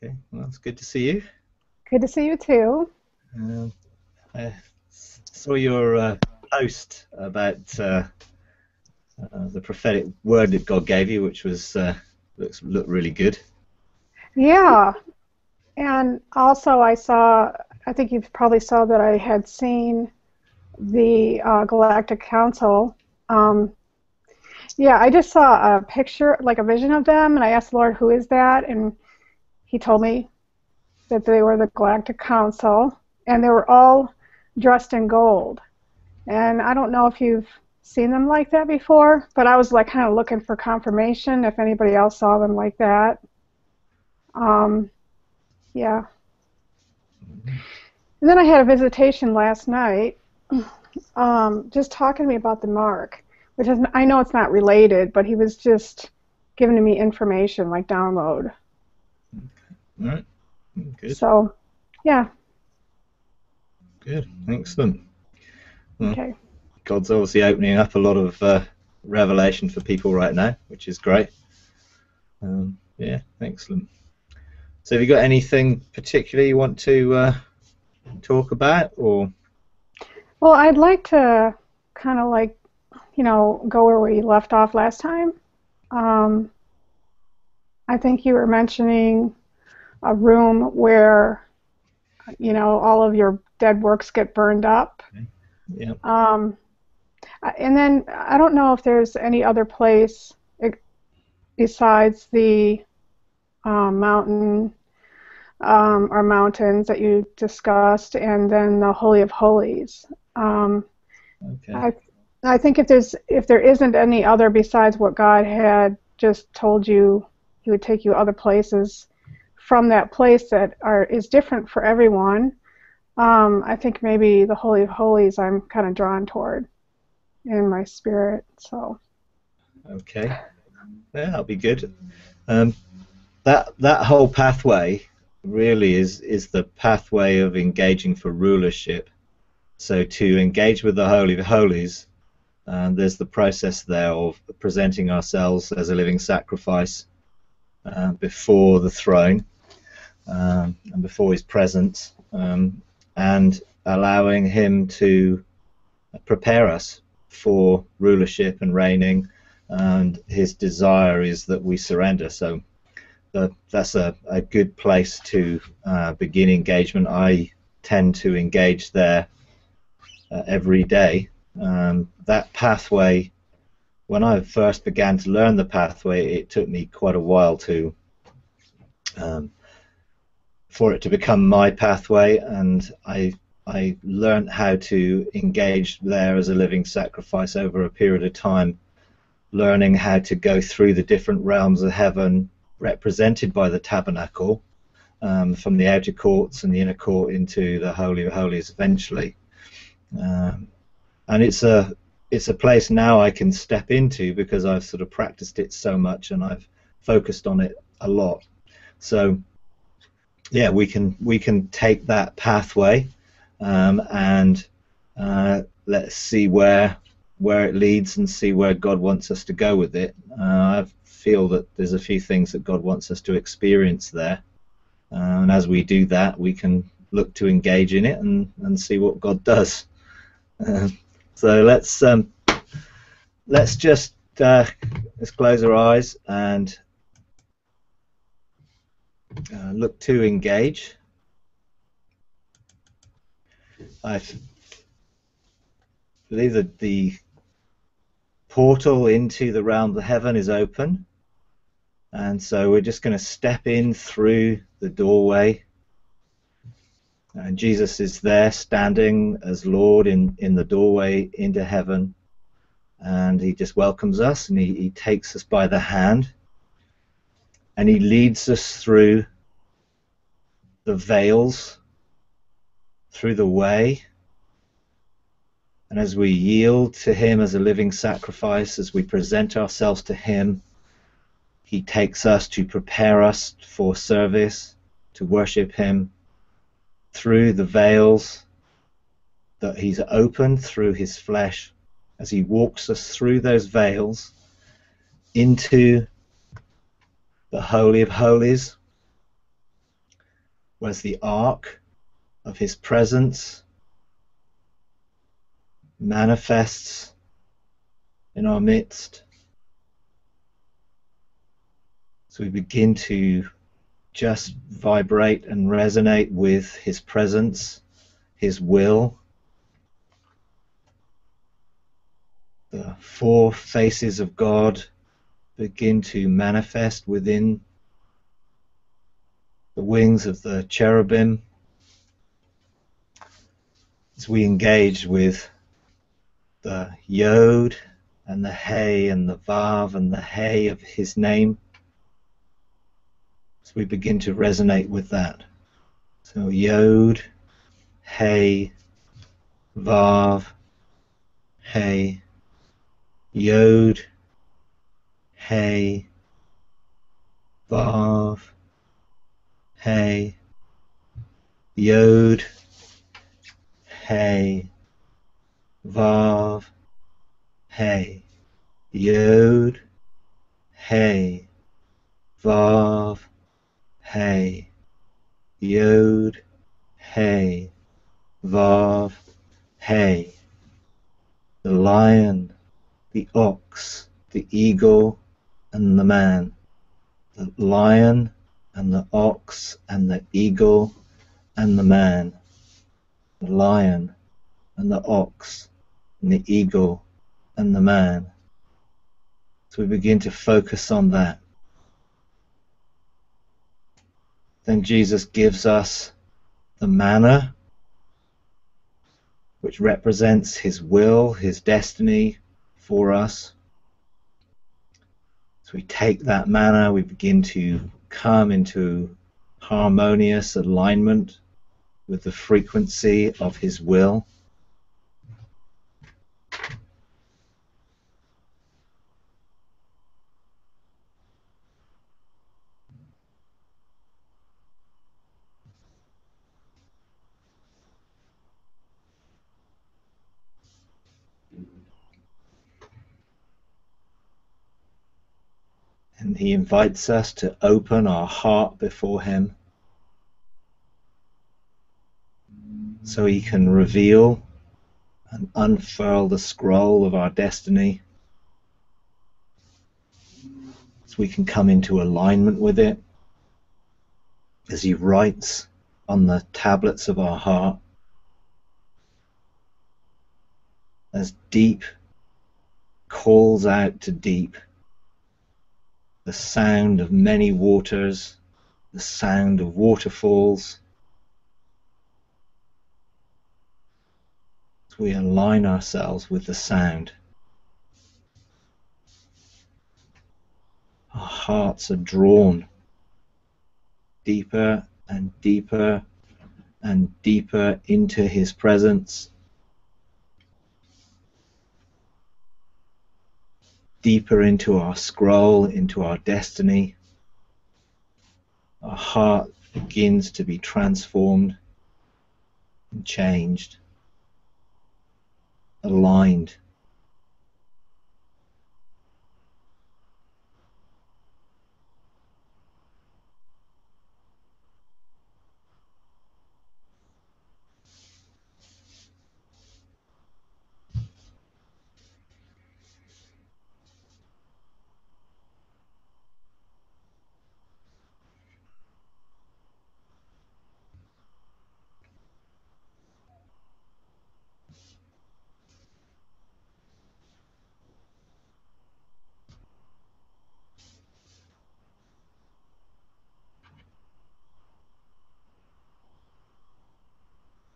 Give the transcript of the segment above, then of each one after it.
Okay, well, it's good to see you. Good to see you too. Um, I saw your post about the prophetic word that God gave you, which was looked really good. Yeah, and also I think you probably saw that I had seen the Galactic Council. Um, yeah, I just saw a picture, like a vision of them, and I asked the Lord, who is that? And he told me that they were the Galactic Council, and they were all dressed in gold. And I don't know if you've seen them like that before, but I was like kind of looking for confirmation if anybody else saw them like that. Um, yeah. And then I had a visitation last night, just talking to me about the mark, which is, I know it's not related, but he was just giving me information like download. All right, good, So, yeah, good, excellent. Well, okay. God's obviously opening up a lot of revelation for people right now, which is great. Yeah, excellent. So, have you got anything particular you want to talk about, or? Well, I'd like to kind of like, go where we left off last time. Um, I think you were mentioning a room where, all of your dead works get burned up. Yeah. Um, and then I don't know if there's any other place besides the mountain or mountains that you discussed, and then the Holy of Holies. Um, Okay. I I think if there isn't any other besides what God had just told you, He would take you other places from that place that is different for everyone. I think maybe the Holy of Holies I'm kind of drawn toward in my spirit. So Okay. Yeah, that'll be good. Um, that whole pathway really is the pathway of engaging for rulership. So to engage with the Holy of Holies, there's the process there of presenting ourselves as a living sacrifice before the throne and before His presence, and allowing Him to prepare us for rulership and reigning. And His desire is that we surrender. So that's a good place to begin engagement. I tend to engage there every day. That pathway, when I first began to learn the pathway, it took me quite a while um, for it to become my pathway, and I learned how to engage there as a living sacrifice over a period of time, learning how to go through the different realms of heaven represented by the tabernacle, from the outer courts and the inner court into the Holy of Holies eventually. And it's a place now I can step into because I've sort of practiced it so much and I've focused on it a lot. So yeah, we can take that pathway, and let's see where it leads and see where God wants us to go with it. I feel that there's a few things that God wants us to experience there, and as we do that, we can look to engage in it and see what God does. So let's just let's close our eyes and look to engage. I believe that the portal into the realm of heaven is open, and so we're just going to step in through the doorway, and Jesus is there standing as Lord in the doorway into heaven, and He just welcomes us, and he takes us by the hand, and He leads us through the veils, through the way. And as we yield to Him as a living sacrifice, as we present ourselves to Him, He takes us to prepare us for service, to worship Him through the veils that He's opened through His flesh. As He walks us through those veils into the Holy of Holies, whereas the ark of his presence manifests in our midst. So we begin to just vibrate and resonate with his presence, his will. The four faces of God begin to manifest within the wings of the cherubim as we engage with the Yod and the Hey and the Vav and the Hey of his name. So we begin to resonate with that. So Yod, Hey, Vav, Hey, Yod, Hey, Vav, Hey, Yod, Hey, Vav, Hey, Yod, Hey, Vav, Hey, Yod, Hey, Vav, Hey. The lion, the ox, the eagle, and the man. The lion and the ox and the eagle and the man. The lion and the ox and the eagle and the man. So we begin to focus on that. Then Jesus gives us the manna, which represents his will, his destiny for us. So we take that manna, we begin to come into harmonious alignment with the frequency of his will. And he invites us to open our heart before him so he can reveal and unfurl the scroll of our destiny, so we can come into alignment with it as he writes on the tablets of our heart. As deep calls out to deep, the sound of many waters, the sound of waterfalls, as we align ourselves with the sound. Our hearts are drawn deeper and deeper and deeper into his presence, deeper into our scroll, into our destiny. Our heart begins to be transformed and changed, aligned.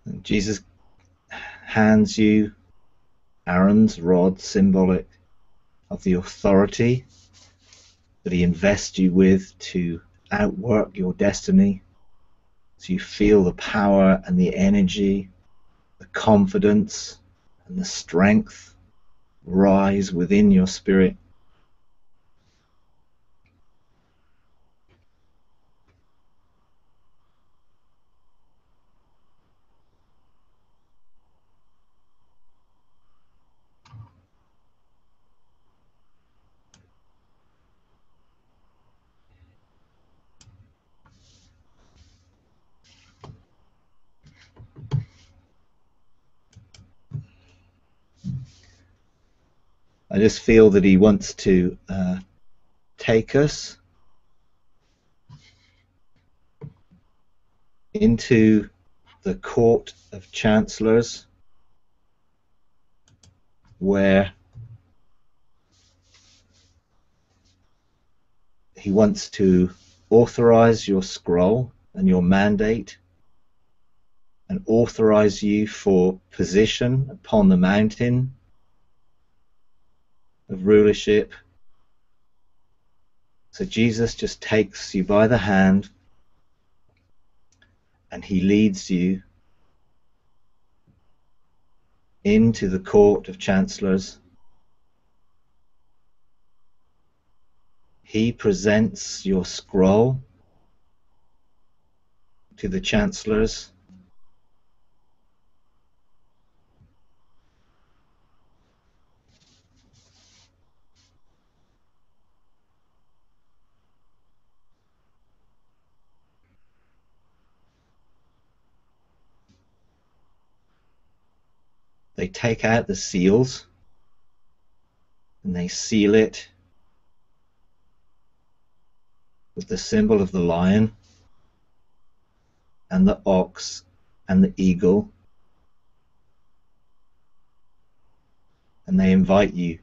And Jesus hands you Aaron's rod, symbolic of the authority that he invests you with to outwork your destiny. So you feel the power and the energy, the confidence and the strength rise within your spirit. I just feel that he wants to take us into the court of Chancellors, where he wants to authorize your scroll and your mandate, and authorize you for position upon the mountain of rulership. So Jesus just takes you by the hand and he leads you into the court of Chancellors. He presents your scroll to the Chancellors. They take out the seals and they seal it with the symbol of the lion and the ox and the eagle, and they invite you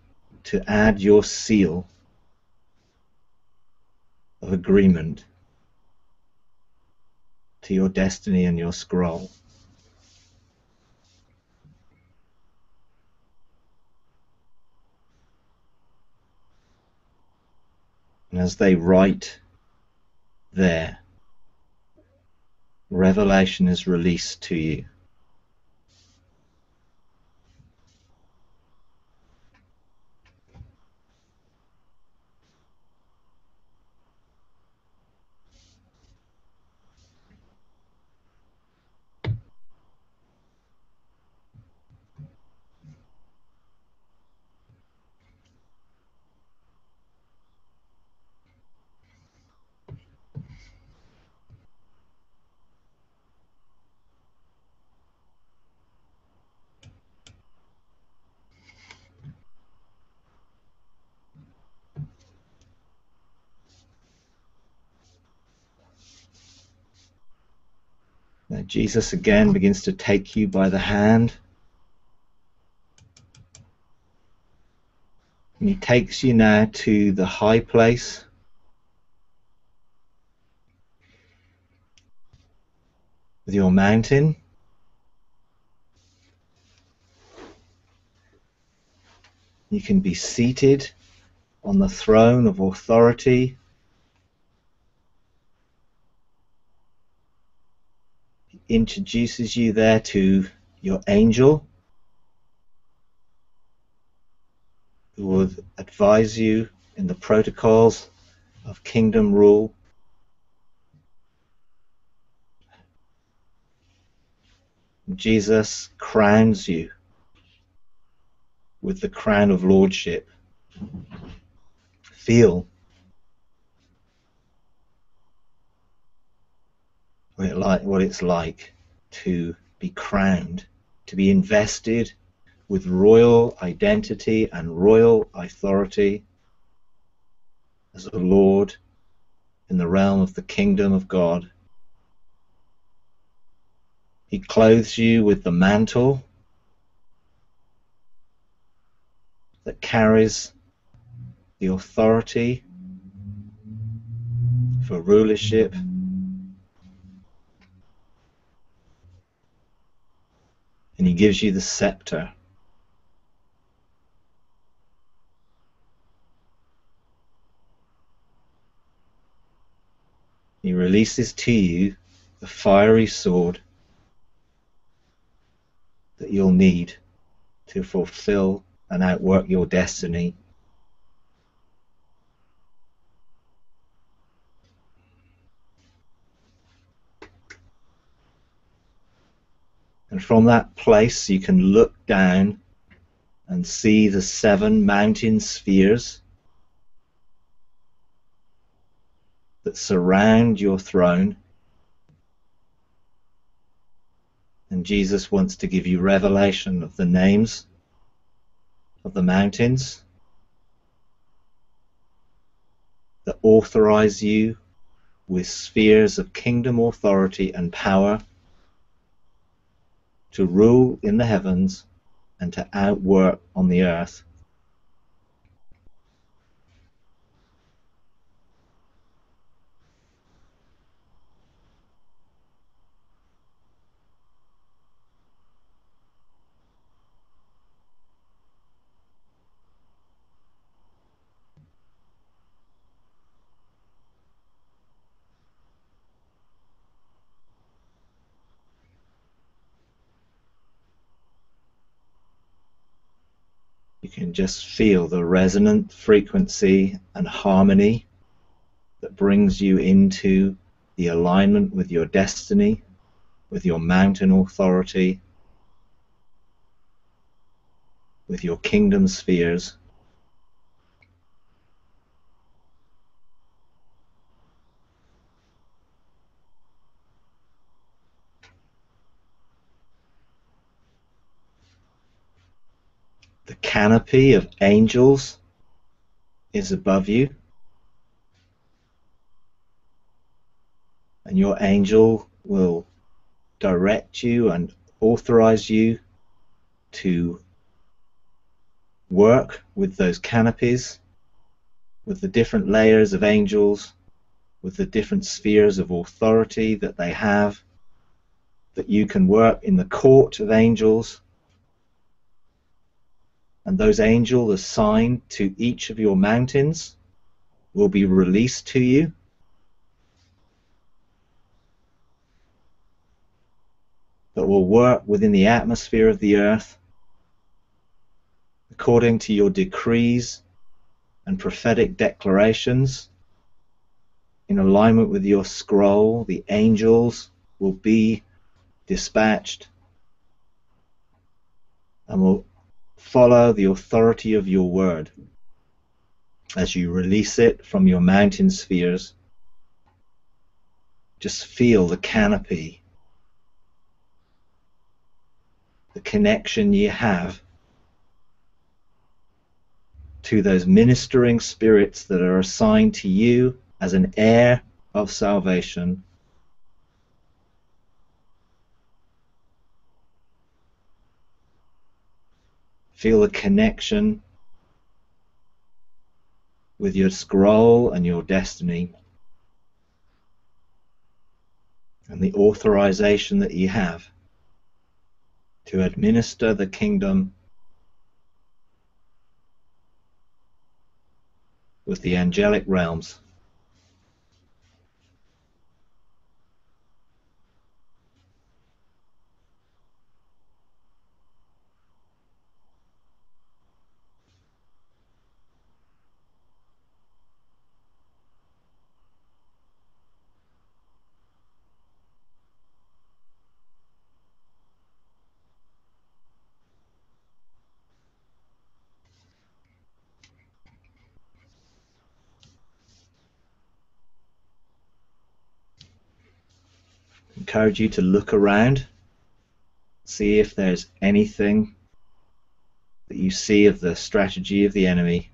to add your seal of agreement to your destiny and your scroll. And as they write there, revelation is released to you. Now Jesus again begins to take you by the hand, and he takes you now to the high place, with your mountain. You can be seated on the throne of authority. He introduces you there to your angel, who will advise you in the protocols of kingdom rule. Jesus crowns you with the crown of lordship. Feel what it's like to be crowned, to be invested with royal identity and royal authority as a lord in the realm of the kingdom of God. He clothes you with the mantle that carries the authority for rulership. And he gives you the scepter. He releases to you the fiery sword that you'll need to fulfill and outwork your destiny. And from that place you can look down and see the 7 mountain spheres that surround your throne. And Jesus wants to give you revelation of the names of the mountains that authorize you with spheres of kingdom authority and power to rule in the heavens and to outwork on the earth. You can just feel the resonant frequency and harmony that brings you into the alignment with your destiny, with your mountain authority, with your kingdom spheres. The canopy of angels is above you, and your angel will direct you and authorize you to work with those canopies, with the different layers of angels, with the different spheres of authority that they have, that you can work in the court of angels. And those angels assigned to each of your mountains will be released to you. That will work within the atmosphere of the earth according to your decrees and prophetic declarations. In alignment with your scroll, the angels will be dispatched and will follow the authority of your word as you release it from your mountain spheres. Just feel the canopy, the connection you have to those ministering spirits that are assigned to you as an heir of salvation. Feel the connection with your scroll and your destiny, and the authorization that you have to administer the kingdom with the angelic realms. Encourage you to look around, see if there's anything that you see of the strategy of the enemy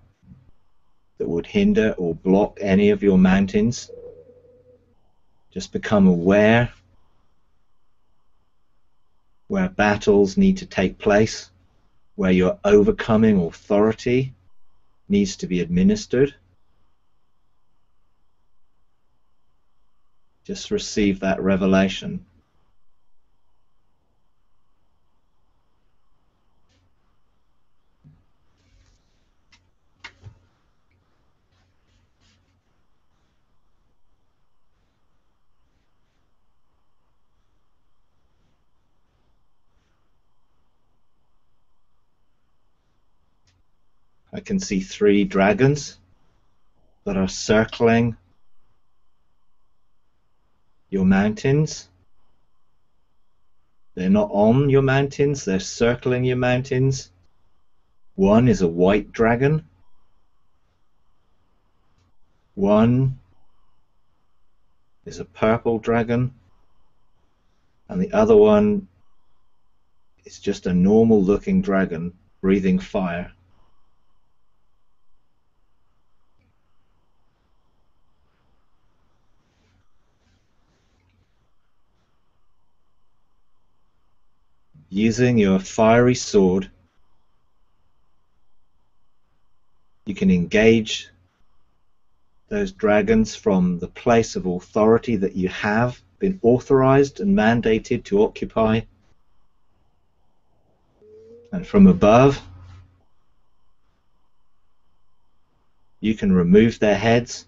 that would hinder or block any of your mountains. Just become aware where battles need to take place, where your overcoming authority needs to be administered. Just receive that revelation. I can see 3 dragons that are circling your mountains. They're not on your mountains, they're circling your mountains. One is a white dragon. One is a purple dragon. And the other one is just a normal looking dragon breathing fire. Using your fiery sword, you can engage those dragons from the place of authority that you have been authorized and mandated to occupy. And from above, you can remove their heads.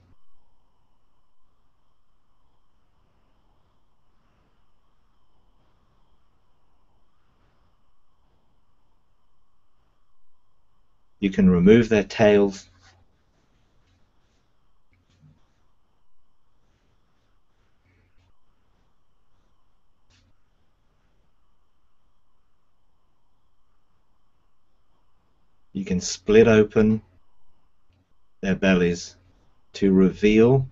You can remove their tails. You can split open their bellies to reveal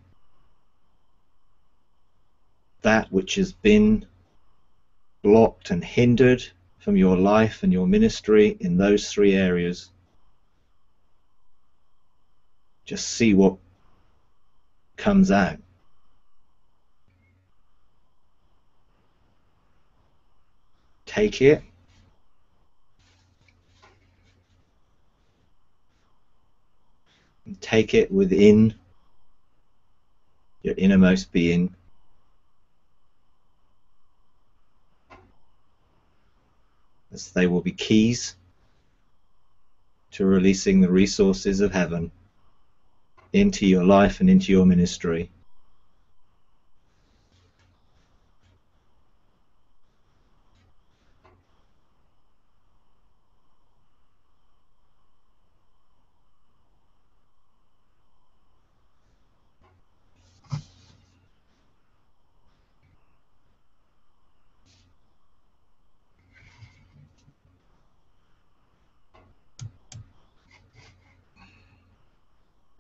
that which has been blocked and hindered from your life and your ministry in those three areas. Just see what comes out. Take it. And take it within your innermost being. As they will be keys to releasing the resources of heaven into your life and into your ministry.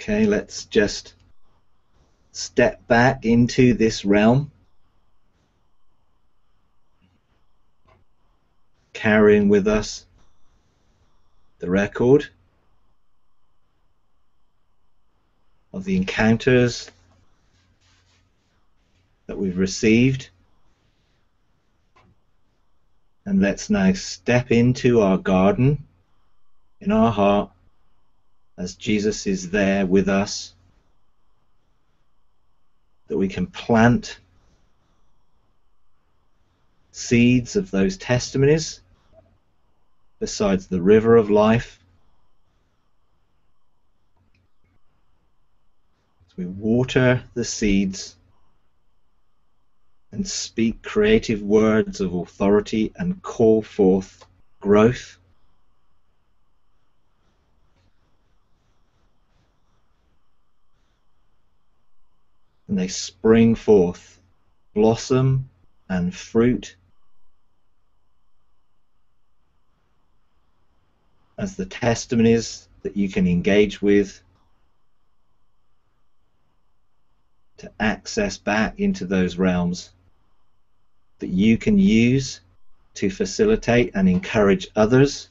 Okay, let's just step back into this realm, carrying with us the record of the encounters that we've received. And let's now step into our garden in our heart as Jesus is there with us, that we can plant seeds of those testimonies besides the river of life. As we water the seeds and speak creative words of authority and call forth growth. And they spring forth, blossom and fruit as the testimonies that you can engage with to access back into those realms that you can use to facilitate and encourage others.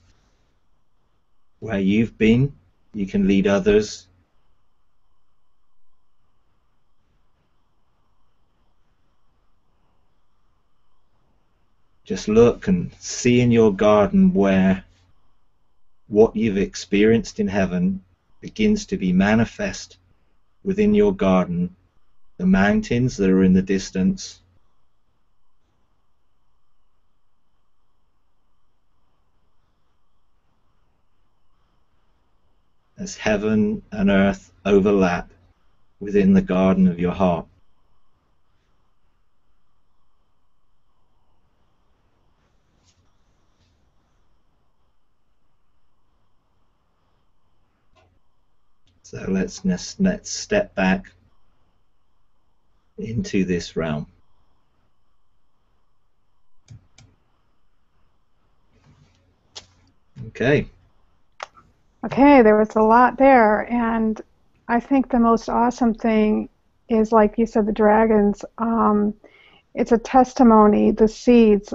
Where you've been, you can lead others. Just look and see in your garden where what you've experienced in heaven begins to be manifest within your garden. The mountains that are in the distance, as heaven and earth overlap within the garden of your heart. So let's step back into this realm. Okay. Okay, there was a lot there, and I think the most awesome thing is, like you said, the dragons. It's a testimony, the seeds,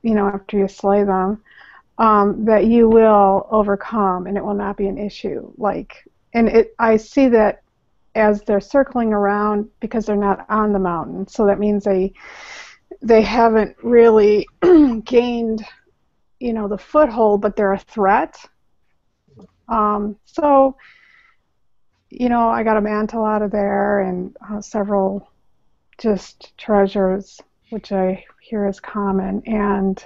after you slay them, that you will overcome, and it will not be an issue. I see that as they're circling around because they're not on the mountain, so that means they haven't really gained the foothold, but they're a threat. So, I got a mantle out of there and several just treasures, which I hear is common. And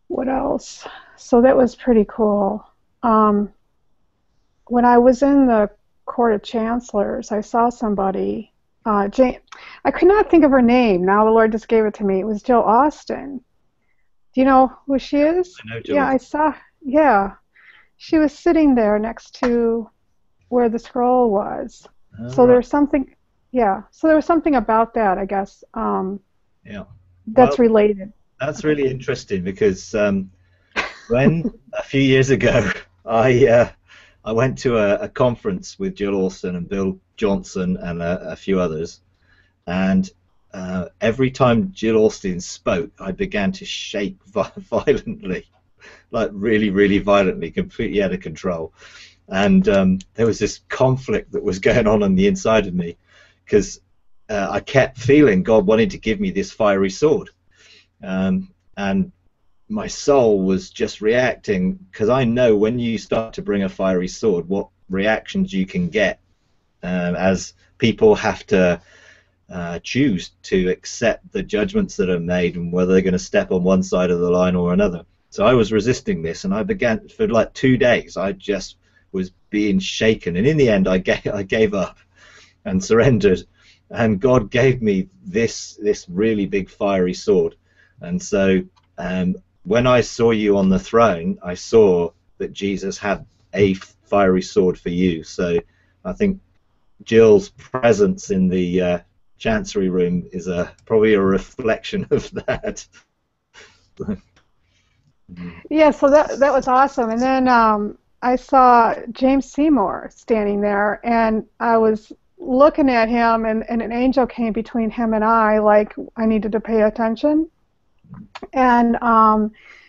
what else? So that was pretty cool. When I was in the Court of Chancellors, I saw somebody, Jane, I could not think of her name. Now the Lord just gave it to me. It was Jill Austin. Do you know who she is? I know Jill. Yeah, I saw. Yeah, she was sitting there next to where the scroll was. So Right. there's something. Yeah. So there was something about that, I guess. Yeah. That's Well, related. that's really interesting because when a few years ago I went to a conference with Jill Austin and Bill Johnson and a few others, and every time Jill Austin spoke, I began to shake violently, like really, really violently, completely out of control. And there was this conflict that was going on the inside of me because I kept feeling God wanted to give me this fiery sword. And my soul was just reacting, because I know when you start to bring a fiery sword, what reactions you can get, as people have to choose to accept the judgments that are made and whether they're going to step on one side of the line or another. So I was resisting this, and I began, for like 2 days, I just was being shaken, and in the end I gave up and surrendered, and God gave me this really big fiery sword. And so when I saw you on the throne, I saw that Jesus had a fiery sword for you. So I think Jill's presence in the Chancery room is probably a reflection of that. Yeah. So that was awesome. And then I saw James Seymour standing there, and I was looking at him, and an angel came between him and I, like I needed to pay attention. And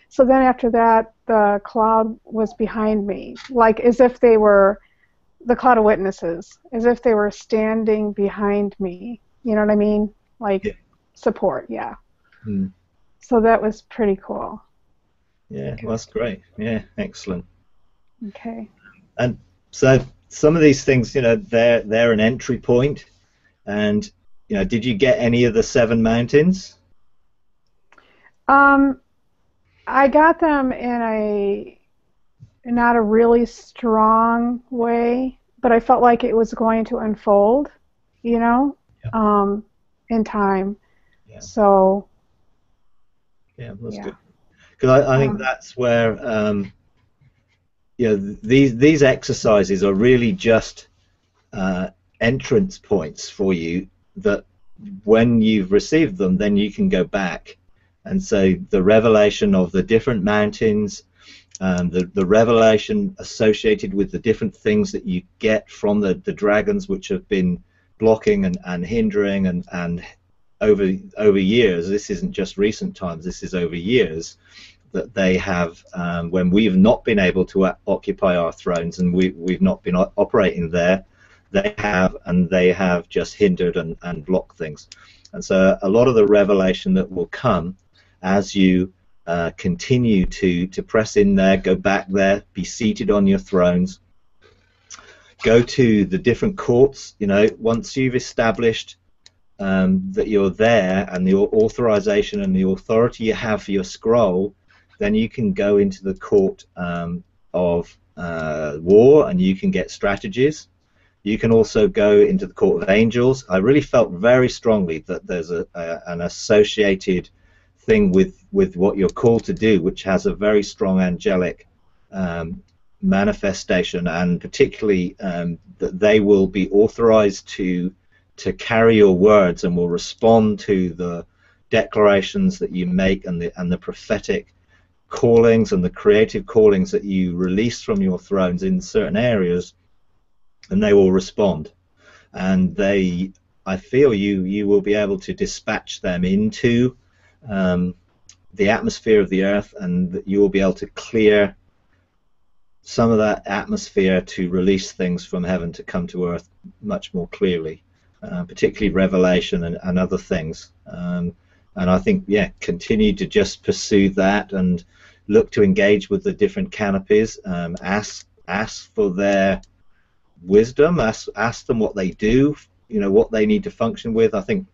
so then after that, the cloud was behind me, like as if they were the cloud of witnesses, as if they were standing behind me. You know what I mean? Like, Yeah. Support, yeah. Mm. So that was pretty cool. Yeah, well, that's great. Yeah, excellent. Okay. And so some of these things, they're an entry point. And did you get any of the 7 mountains? I got them in a not a really strong way, but I felt like it was going to unfold, you know, Yeah. in time. Yeah. So, Yeah, that's yeah. good. Because I think that's where these exercises are really just entrance points for you, that when you've received them, then you can go back. And so the revelation of the different mountains, the revelation associated with the different things that you get from the dragons, which have been blocking and hindering and over years. This isn't just recent times, this is over years, that they have, when we've not been able to occupy our thrones and we've not been operating there, they have just hindered and blocked things. And so a lot of the revelation that will come as you continue to press in there, go back there, be seated on your thrones, go to the different courts. Once you've established that you're there, and the authorization and the authority you have for your scroll, then you can go into the court of war, and you can get strategies. You can also go into the court of angels. I really felt very strongly that there's an associated thing with what you're called to do, which has a very strong angelic manifestation, and particularly that they will be authorized to carry your words and will respond to the declarations that you make, and the prophetic callings and the creative callings that you release from your thrones in certain areas, and they will respond. And I feel you will be able to dispatch them into the atmosphere of the earth, and that you will be able to clear some of that atmosphere to release things from heaven to come to earth much more clearly, particularly revelation and other things. And I think, yeah, continue to just pursue that and look to engage with the different canopies. Ask for their wisdom. Ask them what they do. What they need to function with. I think,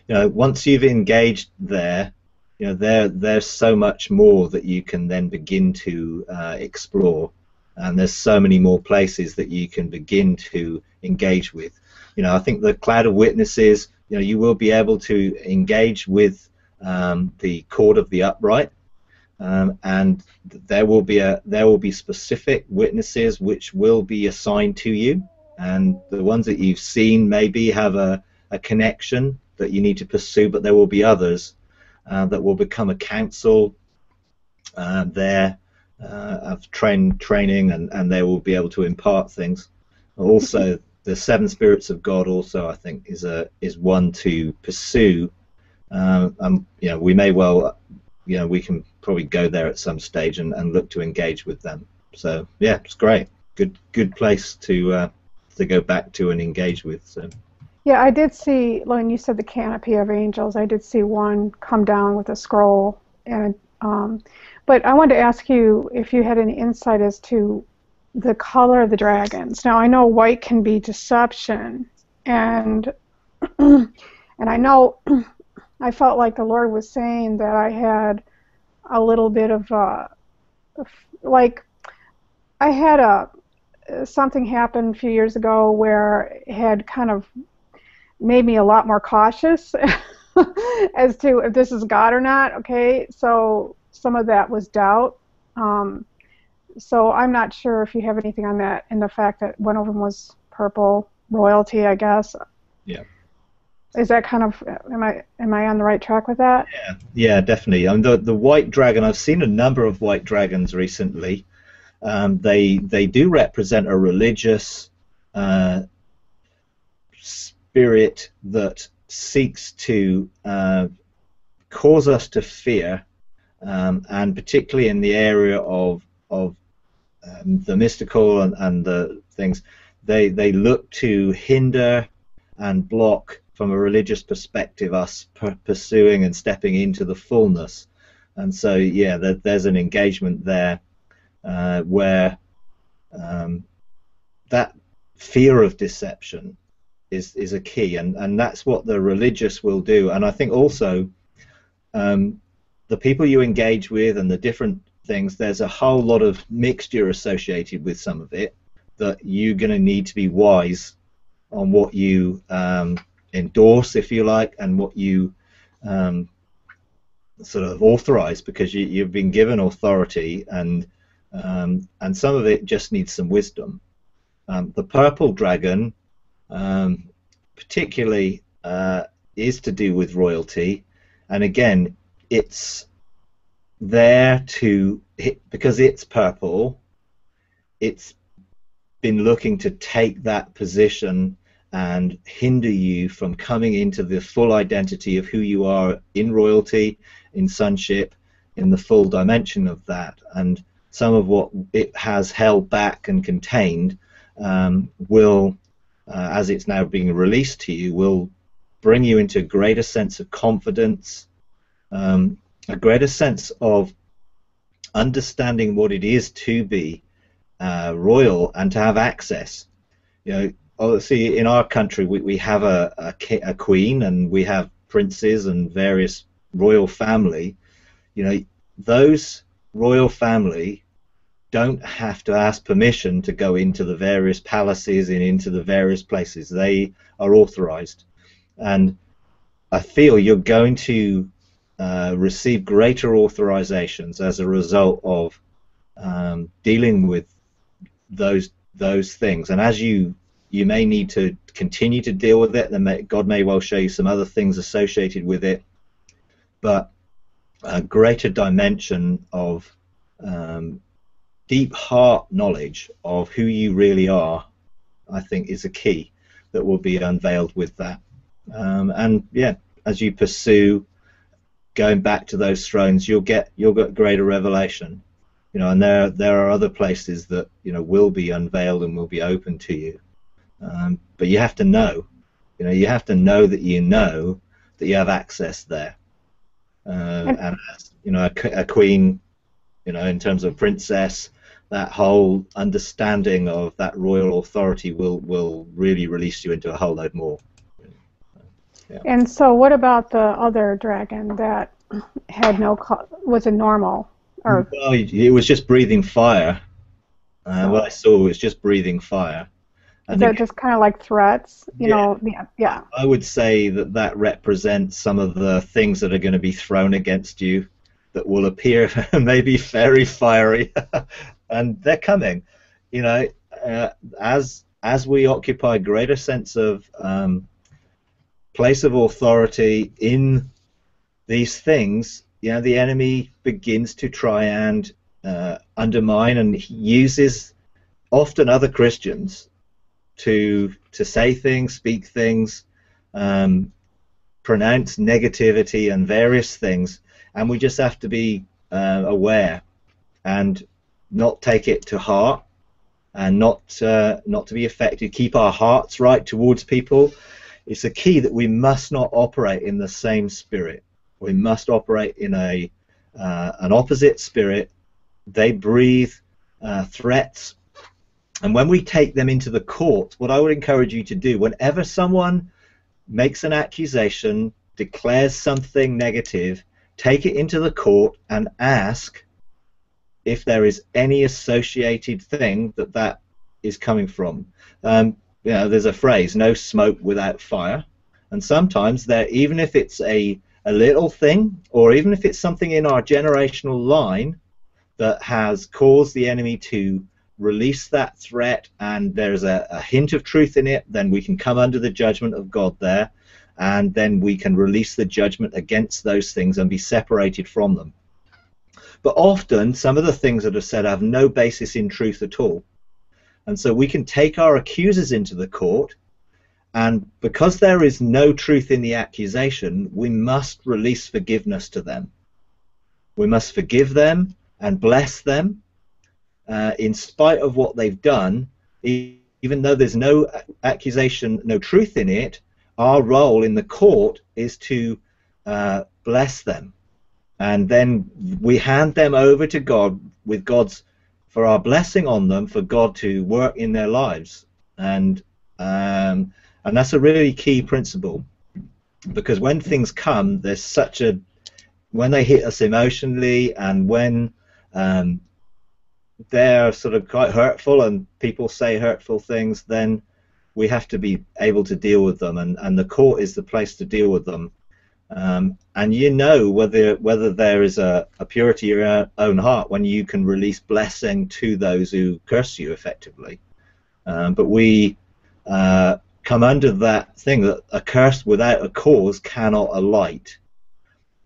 once you've engaged there, there's so much more that you can then begin to explore, and there's so many more places that you can begin to engage with. I think the cloud of witnesses, you will be able to engage with the court of the upright, and there will be specific witnesses which will be assigned to you, and the ones that you've seen maybe have a connection that you need to pursue, but there will be others that will become a council there of training, and they will be able to impart things. Also, the seven spirits of God also, I think, is one to pursue. We may well, we can probably go there at some stage and look to engage with them. So yeah, it's great. Good place to go back to and engage with. So. Yeah, I did see, when you said the canopy of angels, I did see one come down with a scroll. And but I wanted to ask you if you had any insight as to the color of the dragons. Now, I know white can be deception, and and I know I felt like the Lord was saying that I had a little bit of like I had something happen a few years ago where it had kind of made me a lot more cautious as to if this is God or not. Okay, so some of that was doubt. So I'm not sure if you have anything on that, and the fact that one of them was purple royalty, I guess. Yeah. Is that kind of, am I on the right track with that? Yeah, definitely. The white dragon, I've seen a number of white dragons recently. They do represent a religious spirit that seeks to cause us to fear, and particularly in the area of the mystical and the things, they look to hinder and block, from a religious perspective, us pursuing and stepping into the fullness. And so, yeah, there's an engagement there where that fear of deception is a key, and that's what the religious will do. And I think also the people you engage with and the different things, there's a whole lot of mixture associated with some of it that you're going to need to be wise on what you endorse, if you like, and what you sort of authorize, because you've been given authority, and some of it just needs some wisdom. The purple dragon particularly is to do with royalty, and again, it's there to, because it's purple, it's been looking to take that position and hinder you from coming into the full identity of who you are in royalty, in sonship, in the full dimension of that. And some of what it has held back and contained will, as it's now being released to you, will bring you into a greater sense of confidence, a greater sense of understanding what it is to be royal and to have access. Obviously, in our country, we have a queen, and we have princes and various royal family. Those royal family don't have to ask permission to go into the various palaces and into the various places. They are authorized, and I feel you're going to receive greater authorizations as a result of dealing with those things. And as you may need to continue to deal with it, then God may well show you some other things associated with it, but a greater dimension of deep heart knowledge of who you really are, I think, is a key that will be unveiled with that. And yeah, as you pursue going back to those thrones, you'll get greater revelation, and there are other places that will be unveiled and will be open to you. But you have to know, you have to know that you know that you have access there. And, And as, a queen, in terms of princess, that whole understanding of that royal authority will really release you into a whole load more. Yeah. and so what about the other dragon that had was a normal? Or Well, it was just breathing fire. What I saw was just breathing fire. is And that just kind of like threats? yeah, Yeah. I would say that represents some of the things that are going to be thrown against you that will appear maybe very fiery, and they're coming. As we occupy a greater sense of place of authority in these things, the enemy begins to try and undermine, and he uses often other Christians to say things, speak things, pronounce negativity and various things, and we just have to be aware and not take it to heart, and not to be affected. Keep our hearts right towards people. It's a key that we must not operate in the same spirit. We must operate in an opposite spirit. They breathe threats, and when we take them into the court, what I would encourage you to do, whenever someone makes an accusation, declares something negative, take it into the court and ask if there is any associated thing that is coming from. There's a phrase, no smoke without fire, and sometimes even if it's a little thing, or even if it's something in our generational line that has caused the enemy to release that threat, and there's a hint of truth in it, then we can come under the judgment of God there, and then we can release the judgment against those things and be separated from them. But often some of the things that are said have no basis in truth at all, and so we can take our accusers into the court, and because there is no truth in the accusation, we must release forgiveness to them. We must forgive them and bless them in spite of what they've done, even though there's no accusation, no truth in it. Our role in the court is to bless them, and then we hand them over to God with for our blessing on them, for God to work in their lives, and that's a really key principle, because when things come, when they hit us emotionally, and when they're sort of quite hurtful and people say hurtful things, then we have to be able to deal with them, and the court is the place to deal with them. And whether there is a purity in your own heart when you can release blessing to those who curse you effectively. But we come under that thing that a curse without a cause cannot alight.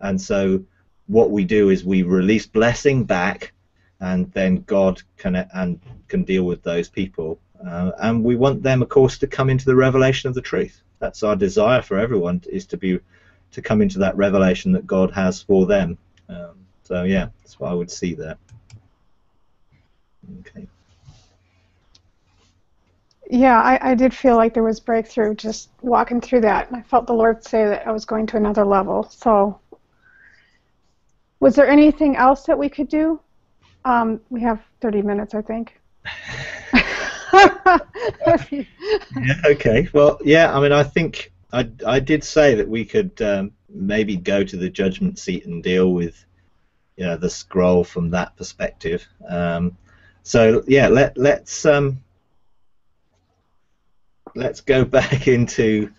And so what we do is we release blessing back, and then God can deal with those people. And we want them, of course, to come into the revelation of the truth. That's our desire for everyone, is to come into that revelation that God has for them. So yeah, that's what I would see there. Okay. Yeah, I did feel like there was breakthrough just walking through that, and I felt the Lord say that I was going to another level. So, was there anything else that we could do? We have 30 minutes, I think. Yeah, okay. Well, yeah, I mean, I think I did say that we could maybe go to the judgment seat and deal with the scroll from that perspective. So yeah, let's go back into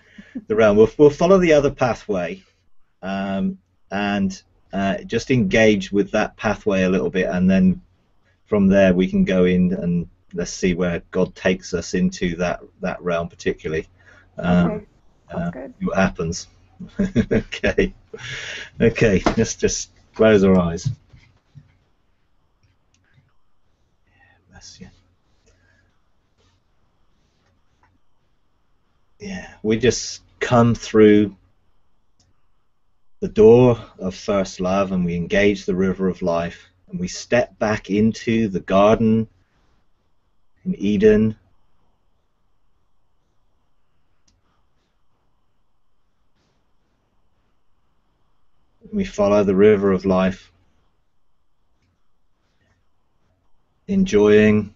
the realm. We'll follow the other pathway, and just engage with that pathway a little bit, and then from there we can go in and let's see where God takes us into that realm particularly. Okay, sounds good. See what happens. Okay, let's just close our eyes. Bless you. Yeah, we just come through the door of first love, and we engage the river of life, and we step back into the garden in Eden. We follow the river of life, enjoying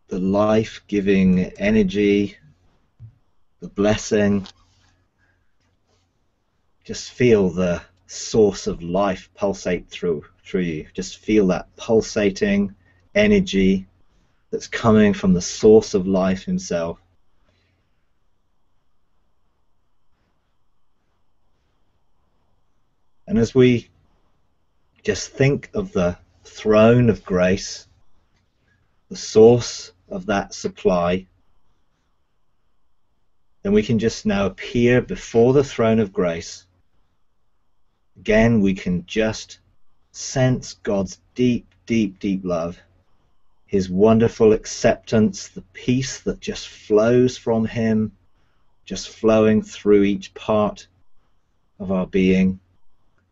the life-giving energy, the blessing. Just feel the source of life pulsate through you. Just feel that pulsating energy that's coming from the source of life himself. And as we just think of the throne of grace, the source of that supply, then we can just now appear before the throne of grace. Again, we can just sense God's deep, deep, deep love, his wonderful acceptance, the peace that just flows from him, just flowing through each part of our being.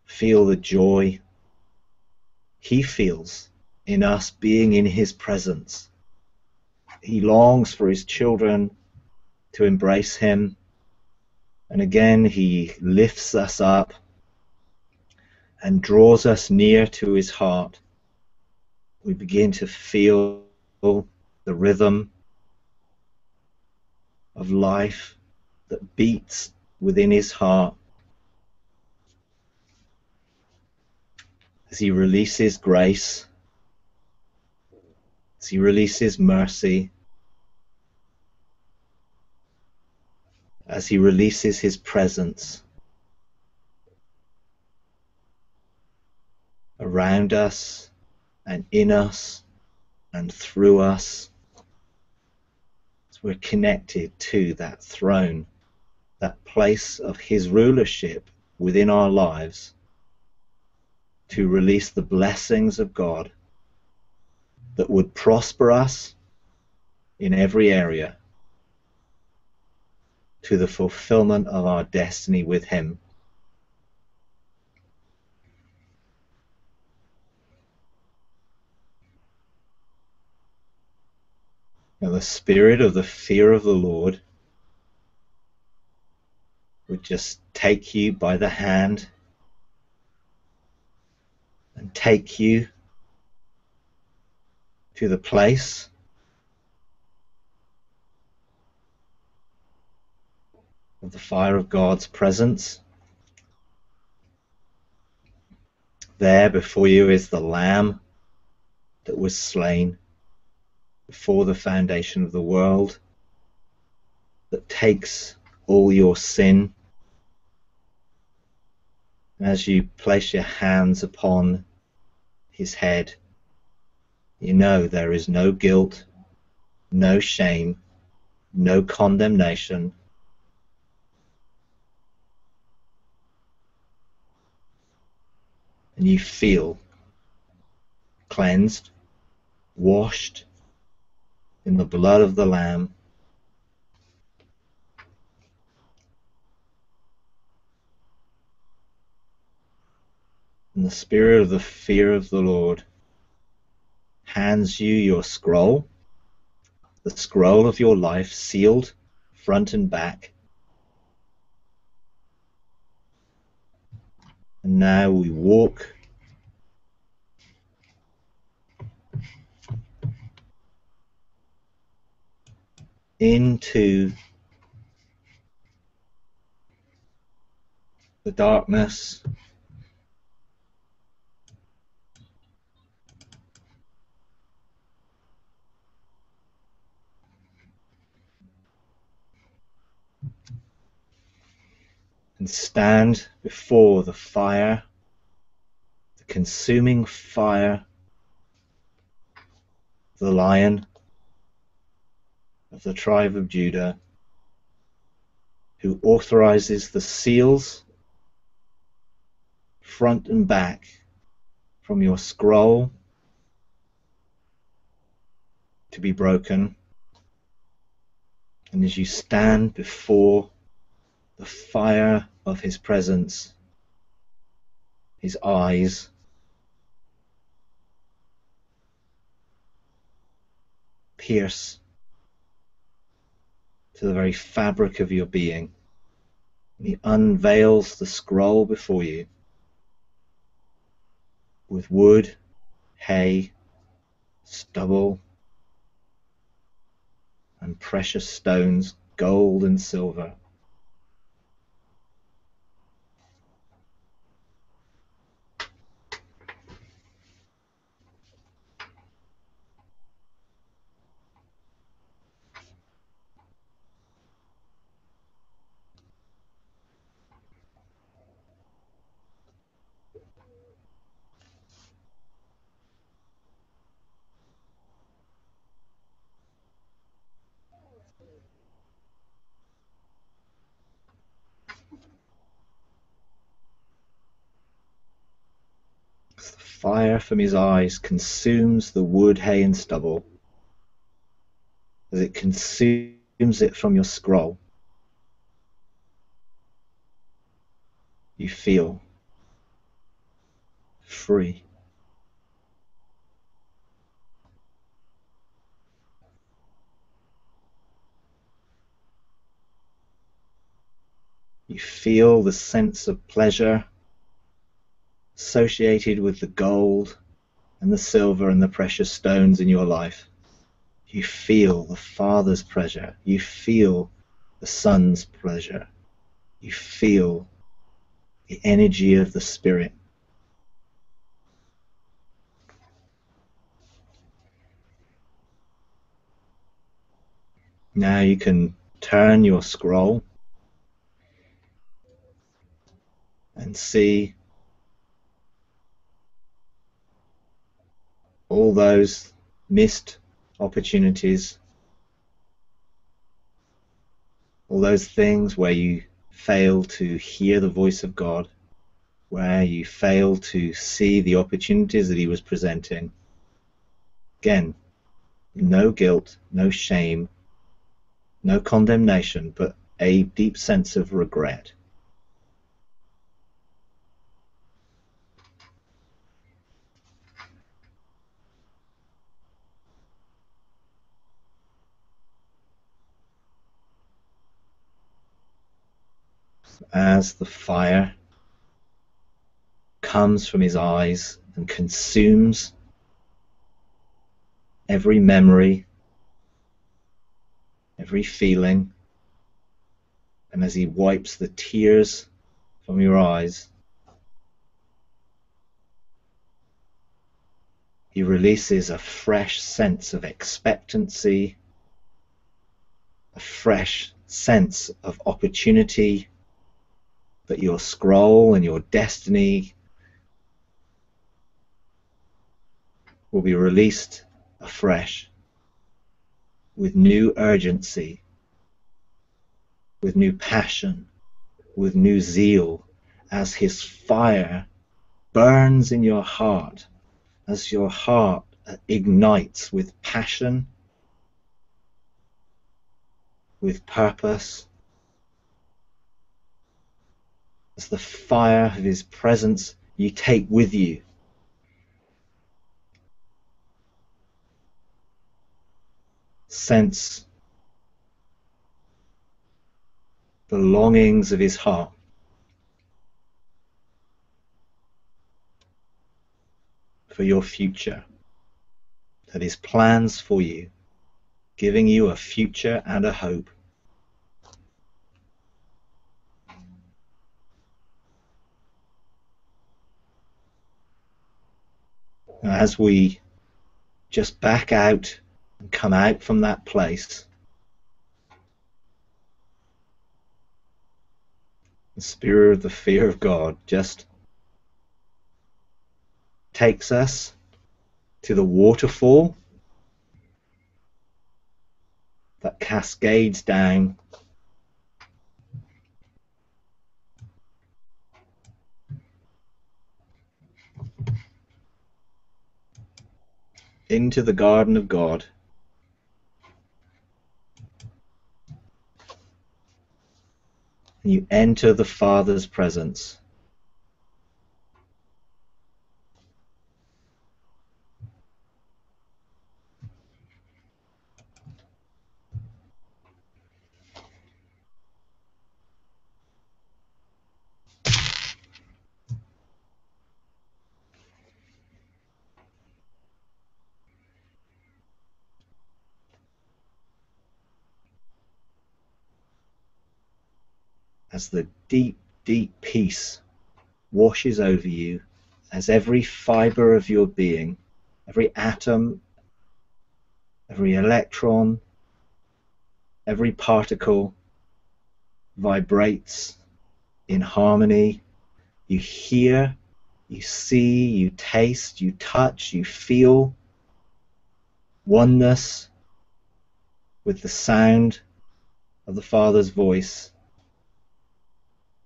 Feel the joy he feels in us being in his presence. He longs for his children to embrace him. And again, he lifts us up and draws us near to his heart. We begin to feel the rhythm of life that beats within his heart as he releases grace, as he releases mercy, as he releases his presence around us and in us and through us. As we're connected to that throne, that place of his rulership within our lives, to release the blessings of God that would prosper us in every area to the fulfillment of our destiny with him. Now, the spirit of the fear of the Lord would just take you by the hand and take you to the place of the fire of God's presence. There before you is the Lamb that was slain before the foundation of the world, that takes all your sin. As you place your hands upon his head, you know there is no guilt, no shame, no condemnation. And you feel cleansed, washed in the blood of the Lamb. And the spirit of the fear of the Lord hands you your scroll, the scroll of your life, sealed front and back. And now we walk into the darkness and stand before the fire, the consuming fire, the Lion of the tribe of Judah, who authorizes the seals front and back from your scroll to be broken. And as you stand before the fire of his presence, his eyes pierce to the very fabric of your being. He unveils the scroll before you with wood, hay, stubble, and precious stones, gold and silver. The fire from his eyes consumes the wood, hay, and stubble as it consumes it from your scroll. You feel free. You feel the sense of pleasure associated with the gold and the silver and the precious stones in your life. You feel the Father's pleasure. You feel the Son's pleasure. You feel the energy of the Spirit. Now you can turn your scroll and see all those missed opportunities, all those things where you fail to hear the voice of God, where you fail to see the opportunities that He was presenting. Again, no guilt, no shame, no condemnation, but a deep sense of regret. As the fire comes from his eyes and consumes every memory, every feeling, and as he wipes the tears from your eyes, he releases a fresh sense of expectancy, a fresh sense of opportunity that your scroll and your destiny will be released afresh with new urgency, with new passion, with new zeal, as his fire burns in your heart, as your heart ignites with passion, with purpose, as the fire of his presence you take with you. Sense the longings of his heart for your future, that his plans for you, giving you a future and a hope. And as we just back out and come out from that place, the spirit of the fear of God just takes us to the waterfall that cascades down into the garden of God. And you enter the Father's presence. as the deep, deep peace washes over you, as every fiber of your being, every atom, every electron, every particle vibrates in harmony. You hear, you see, you taste, you touch, you feel oneness with the sound of the Father's voice,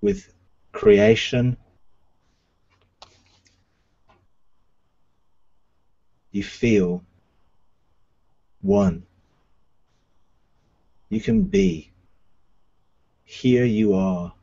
with creation. You feel one. You can be. Here you are.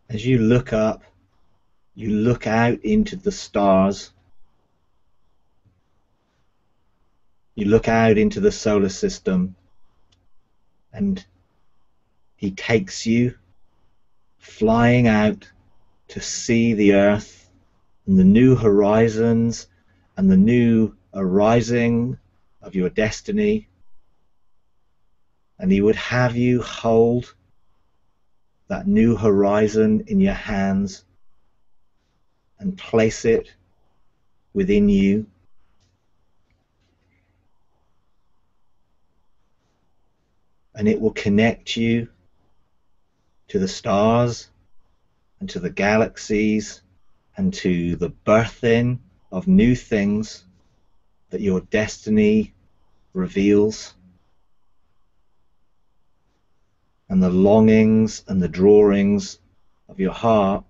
As you look up, you look out into the stars. You look out into the solar system, and he takes you flying out to see the earth and the new horizons and the new arising of your destiny. And he would have you hold that new horizon in your hands and place it within you. And it will connect you to the stars and to the galaxies and to the birthing of new things that your destiny reveals, and the longings and the drawings of your heart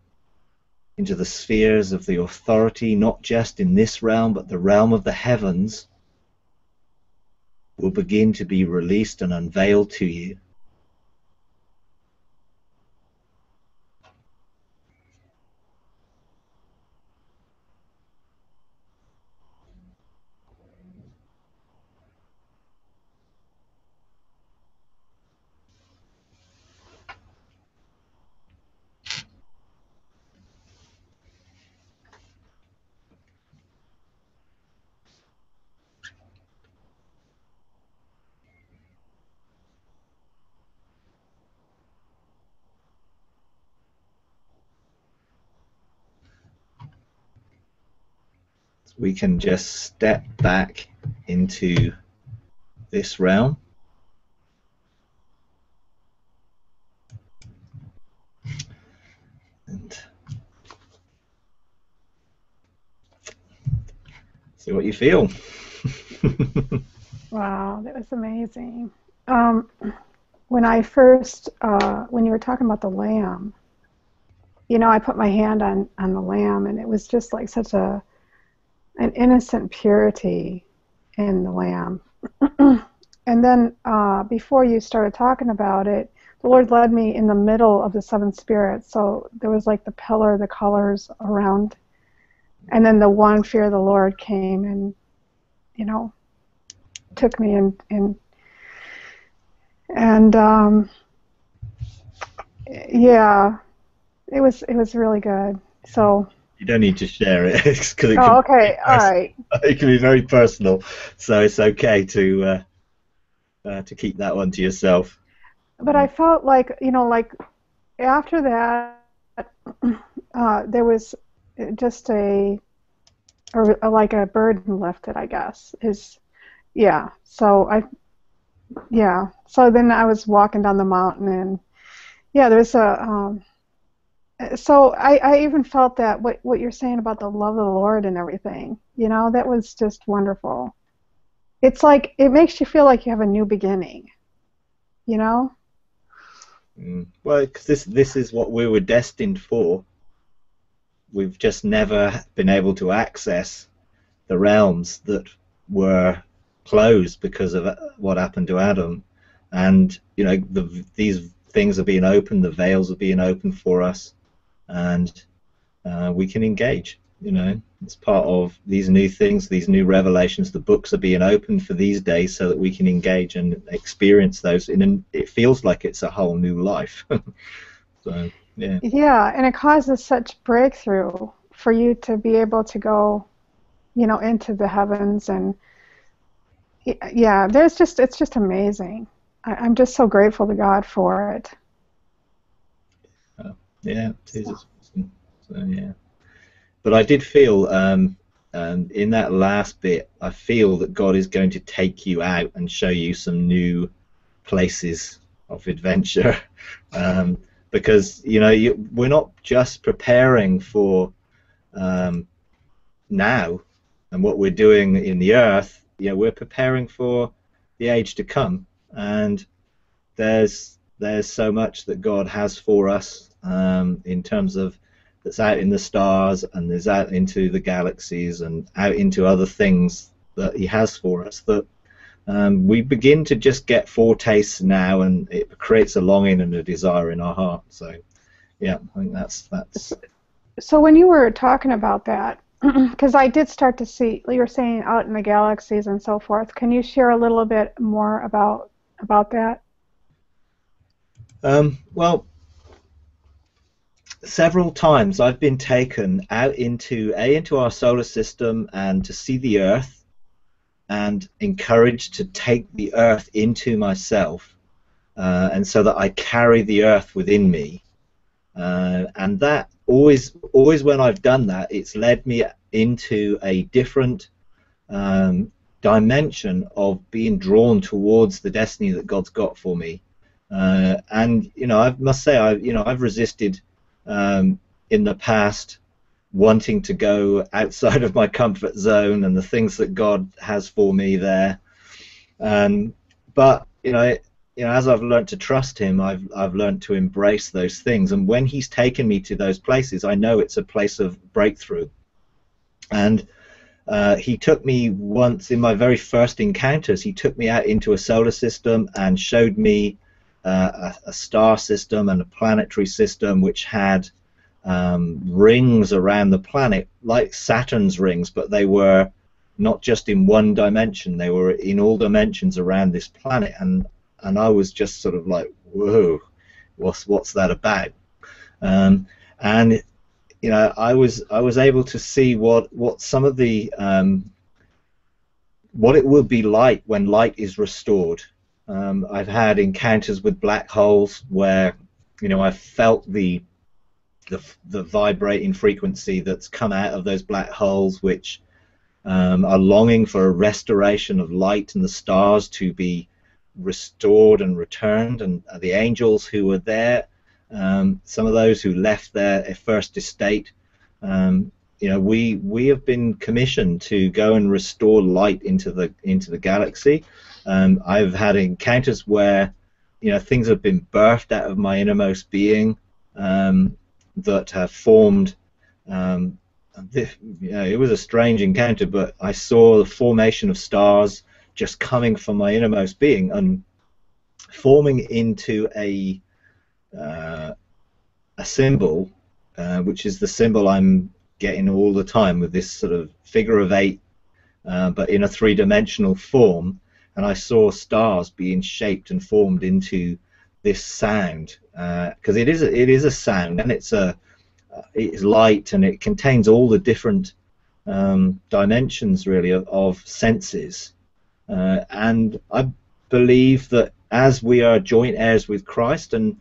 into the spheres of the authority, not just in this realm, but the realm of the heavens, will begin to be released and unveiled to you. We can just step back into this realm. And see what you feel. Wow, that was amazing. Um, when I first, when you were talking about the lamb, you know, I put my hand on the lamb, and it was just like such an innocent purity in the lamb. And then before you started talking about it, the Lord led me in the middle of the seven spirits. So there was like the pillar, the colors around, and then the one fear of the Lord came and, you know, took me in, and yeah, it was really good. So You don't need to share it because it oh, can okay, all right. it can be very personal. So it's okay to keep that one to yourself. But I felt like, you know, like after that, there was just like a burden lifted, I guess. Yeah. So yeah. So then I was walking down the mountain, and yeah, there's a. So I even felt that what you're saying about the love of the Lord and everything, that was just wonderful. It's like it makes you feel like you have a new beginning, you know? Well, 'cause this is what we were destined for. We've just never been able to access the realms that were closed because of what happened to Adam. And these things are being opened, the veils are being opened for us, and we can engage. It's part of these new things, these new revelations. The books are being opened for these days so that we can engage and experience those. It feels like it's a whole new life. So yeah. Yeah, and it causes such breakthrough for you to be able to go, into the heavens, and yeah, it's just amazing. I'm just so grateful to God for it. Yeah, it is. So yeah. But I did feel in that last bit, I feel that God is going to take you out and show you some new places of adventure, because we're not just preparing for now and what we're doing in the earth. We're preparing for the age to come, and there's so much that God has for us in terms of that's out in the stars, and there's out into the galaxies and out into other things that He has for us, that we begin to just get foretastes now, and it creates a longing and a desire in our heart. So yeah, I think that's So when you were talking about that, because I did start to see, you were saying out in the galaxies and so forth. Can you share a little bit more about that? well, several times I've been taken out into our solar system and to see the Earth, and encouraged to take the Earth into myself, and so that I carry the Earth within me. And that always when I've done that, it's led me into a different dimension of being drawn towards the destiny that God's got for me. And I must say, I've resisted in the past wanting to go outside of my comfort zone and the things that God has for me there. But as I've learned to trust Him, I've learned to embrace those things. And when He's taken me to those places, I know it's a place of breakthrough. And He took me once in my very first encounters. He took me out into a solar system and showed me a star system and a planetary system which had rings around the planet, like Saturn's rings, but they were not just in one dimension, they were in all dimensions around this planet. And I was just sort of like, whoa, what's that about? And I was able to see what some of the what it will be like when light is restored. I've had encounters with black holes where I felt the vibrating frequency that's come out of those black holes, which are longing for a restoration of light and the stars to be restored and returned. And the angels who were there, some of those who left their first estate, we have been commissioned to go and restore light into the galaxy. I've had encounters where things have been birthed out of my innermost being, that have formed. It was a strange encounter, but I saw the formation of stars just coming from my innermost being and forming into a symbol, which is the symbol I'm getting all the time, with this sort of figure of 8, but in a three-dimensional form. And I saw stars being shaped and formed into this sound, because it is a sound, and it's light, and it contains all the different dimensions really of senses. And I believe that as we are joint heirs with Christ, and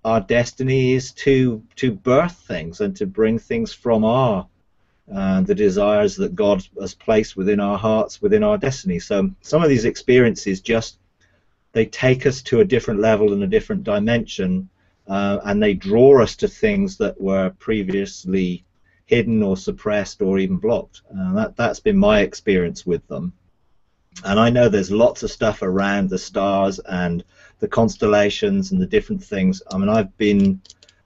our destiny is to birth things and to bring things from the desires that God has placed within our hearts, within our destiny. So some of these experiences just they take us to a different level and a different dimension, and they draw us to things that were previously hidden or suppressed or even blocked. That's been my experience with them. And I know there's lots of stuff around the stars and the constellations and the different things. I mean, I've been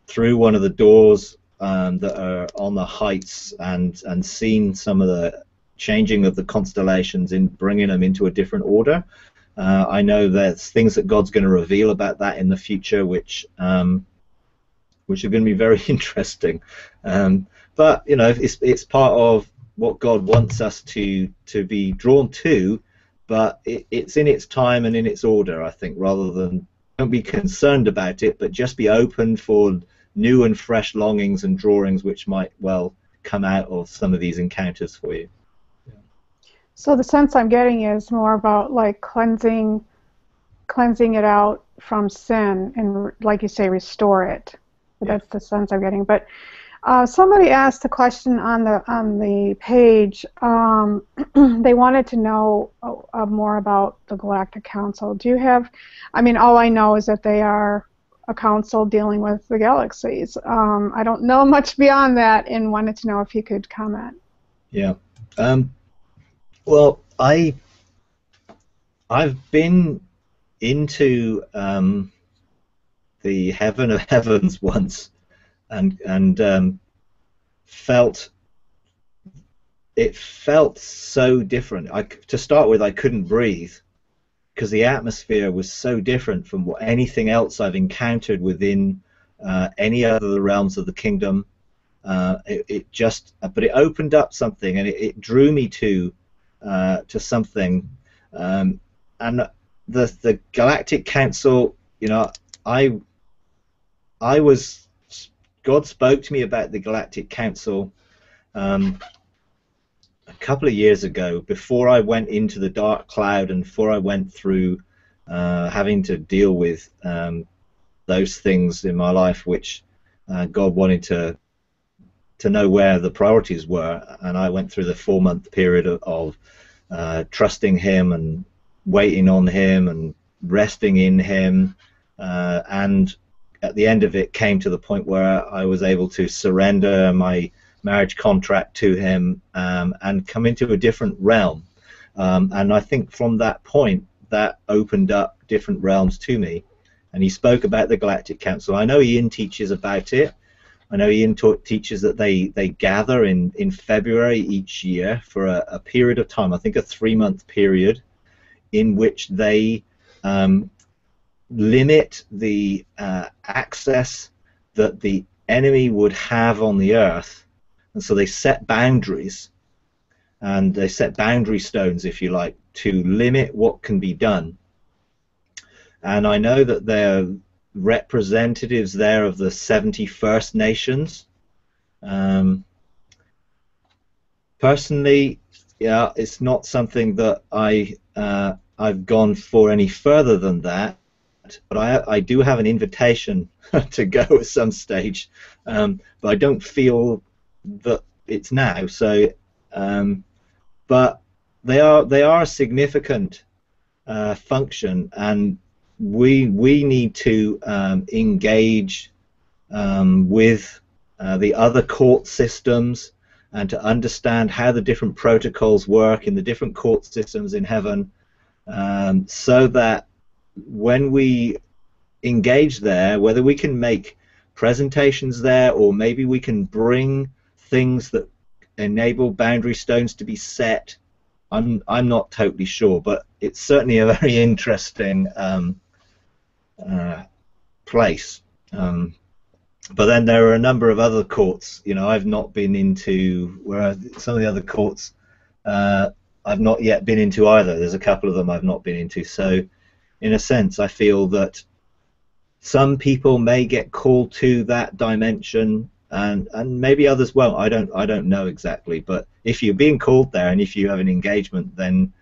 through one of the doors that are on the heights and seen some of the changing of the constellations in bringing them into a different order. I know there's things that God's going to reveal about that in the future, which are going to be very interesting. But you know, it's part of what God wants us to be drawn to, but it's in its time and in its order, I think, rather than don't be concerned about it, but just be open for new and fresh longings and drawings which might well come out of some of these encounters for you. So the sense I'm getting is more about like cleansing it out from sin and, like you say, restore it. Yeah. That's the sense I'm getting. But somebody asked a question on the page. They wanted to know more about the Galactic Council. Do you have? I mean, all I know is that they are a council dealing with the galaxies. I don't know much beyond that, and wanted to know if you could comment. Yeah. Well, I've been into the heaven of heavens once, and felt so different. To start with, I couldn't breathe because the atmosphere was so different from anything else I've encountered within any other realms of the kingdom. But it opened up something, and it drew me to something. And the Galactic Council, you know, God spoke to me about the Galactic Council a couple of years ago, before I went into the dark cloud and before I went through having to deal with those things in my life which God wanted to know where the priorities were. And I went through the 4-month period of trusting Him and waiting on Him and resting in Him, and at the end of it came to the point where I was able to surrender my marriage contract to Him and come into a different realm. And I think from that point, that opened up different realms to me. And He spoke about the Galactic Council. I know Ian teaches about it. I know Ian teaches that they gather in February each year for a period of time, I think a 3-month period, in which they limit the access that the enemy would have on the earth. And so they set boundaries, and they set boundary stones, if you like, to limit what can be done. And I know that they're representatives there of the 70 First Nations. Personally, yeah, it's not something that I've gone for any further than that, but I do have an invitation to go at some stage, but I don't feel that it's now. So, but they are a significant function, and we need to engage with the other court systems, and to understand how the different protocols work in the different court systems in heaven, so that when we engage there, whether we can make presentations there, or maybe we can bring things that enable boundary stones to be set. I'm not totally sure, but it's certainly a very interesting place. But then there are a number of other courts. You know, I've not been into some of the other courts. I've not yet been into either. There's a couple of them I've not been into. So, in a sense, I feel that some people may get called to that dimension, and maybe others won't. I don't know exactly. But if you're being called there, and if you have an engagement, then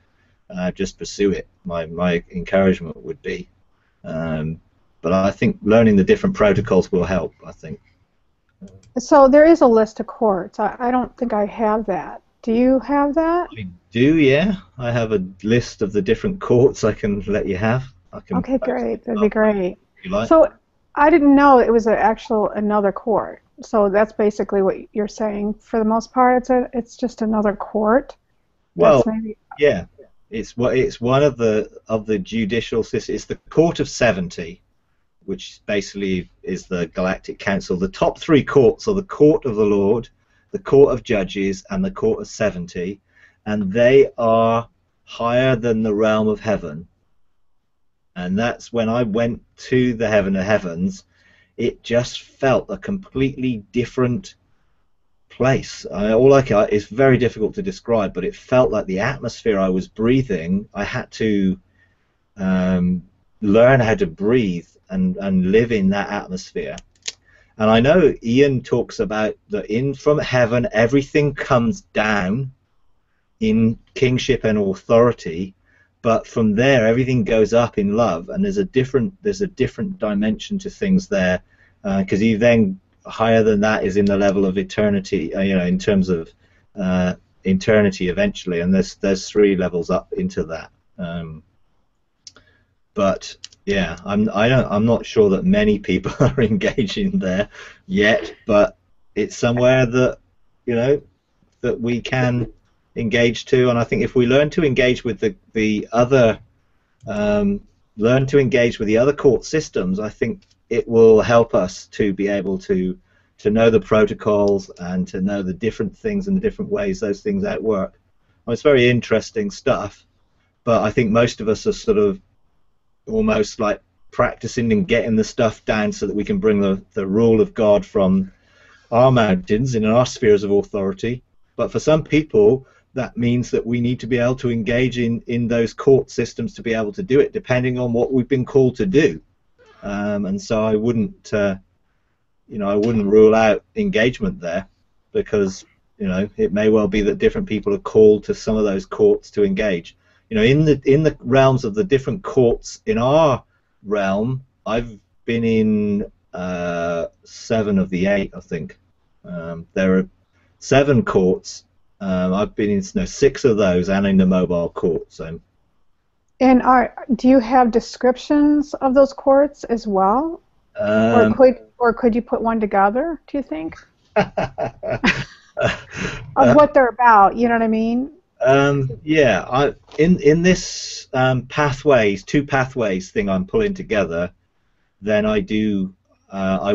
just pursue it. My encouragement would be. But I think learning the different protocols will help, I think. So there is a list of courts. I don't think I have that. Do you have that? I do, yeah. I have a list of the different courts I can let you have. I can Okay, post great. it That'd be up great. if you like. So I didn't know it was another court. So that's basically what you're saying. For the most part, it's just another court. Well, That's maybe. yeah, it's one of the judicial systems. It's the Court of 70, which basically is the Galactic Council. The top three courts are the Court of the Lord, the Court of Judges, and the Court of 70, and they are higher than the realm of heaven. And that's when I went to the heaven of heavens, it just felt a completely different place. It's very difficult to describe, but it felt like the atmosphere I was breathing, I had to learn how to breathe and live in that atmosphere. And I know Ian talks about that from heaven everything comes down in kingship and authority, but from there everything goes up in love, and there's a different dimension to things there, because you then higher than that is in the level of eternity, in terms of eternity eventually, and there's 3 levels up into that. But yeah, I'm not sure that many people are engaging there yet, but it's somewhere that that we can engage to, and I think if we learn to engage with the other court systems, I think it will help us to be able to know the protocols and to know the different things and the different ways those things outwork. Well, it's very interesting stuff, but I think most of us are sort of almost like practicing and getting the stuff down so that we can bring the rule of God from our mountains in our spheres of authority. But for some people, that means that we need to be able to engage in those court systems to be able to do it, depending on what we've been called to do. And so I wouldn't rule out engagement there, because it may well be that different people are called to some of those courts to engage. In the realms of the different courts in our realm, I've been in 7 of the 8, I think. There are 7 courts. I've been in 6 of those, and in the mobile court. So. And do you have descriptions of those courts as well, or could you put one together? Do you think of what they're about? You know what I mean? Yeah. In this pathways, 2 pathways thing I'm pulling together, then I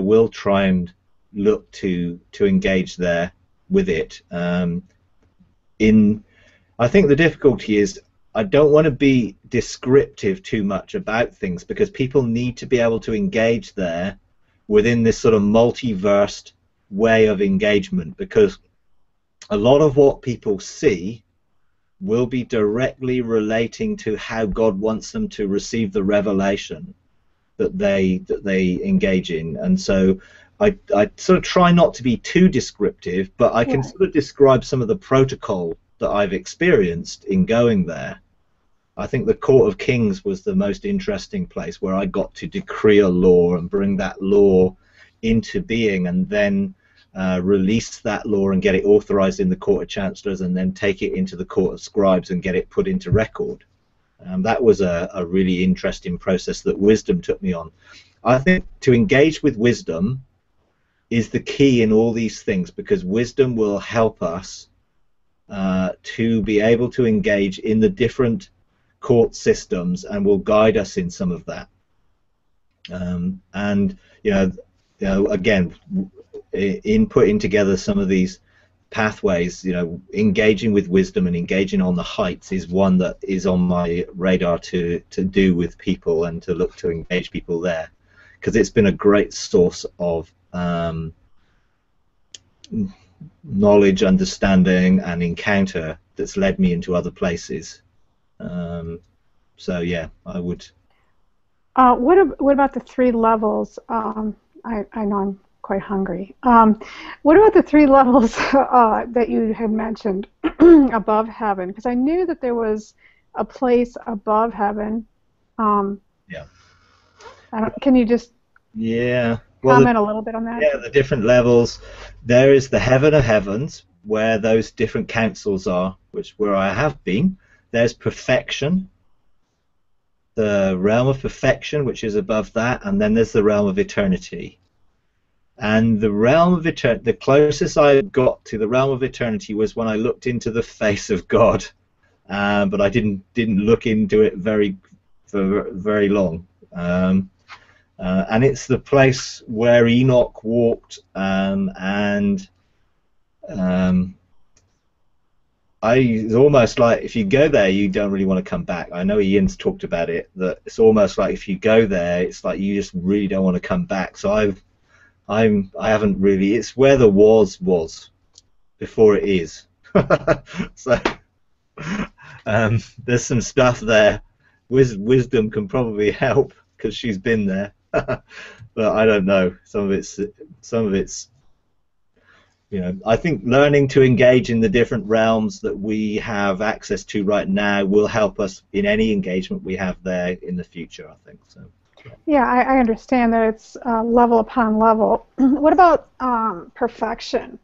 will try and look to engage there with it. I think the difficulty is I don't want to be descriptive too much about things, because people need to be able to engage there within this sort of multiverse way of engagement, because a lot of what people see will be directly relating to how God wants them to receive the revelation that they engage in. And so I sort of try not to be too descriptive, but I can sort of describe some of the protocol that I've experienced in going there. I think the Court of Kings was the most interesting place, where I got to decree a law and bring that law into being, and then release that law and get it authorized in the Court of Chancellors, and then take it into the Court of Scribes and get it put into record. That was a really interesting process that wisdom took me on. I think to engage with wisdom is the key in all these things, because wisdom will help us to be able to engage in the different court systems, and will guide us in some of that. And again, in putting together some of these pathways, engaging with wisdom and engaging on the heights is one that is on my radar to do with people, and to look to engage people there, because it's been a great source of knowledge, understanding, and encounter that's led me into other places. So yeah, I would. What about the 3 levels? I know I'm quite hungry. What about the 3 levels that you had mentioned above heaven? Because I knew that there was a place above heaven. Yeah. Can you just comment a little bit on that? Yeah, the different levels. There is the heaven of heavens, where those different councils are, where I have been. There's perfection, the realm of perfection, which is above that, and then there's the realm of eternity. And the realm of eternity, the closest I got to the realm of eternity was when I looked into the face of God, but I didn't look into it for very long. And it's the place where Enoch walked, and it's almost like if you go there, you don't really want to come back. I know Ian's talked about it, that it's almost like if you go there, it's like you just really don't want to come back. So I haven't really. It's where the was before it is. So there's some stuff there. Wisdom can probably help because she's been there, but I don't know. Some of it's. I think learning to engage in the different realms that we have access to right now will help us in any engagement we have there in the future, I think. So. Yeah, I understand that it's level upon level. What about perfection?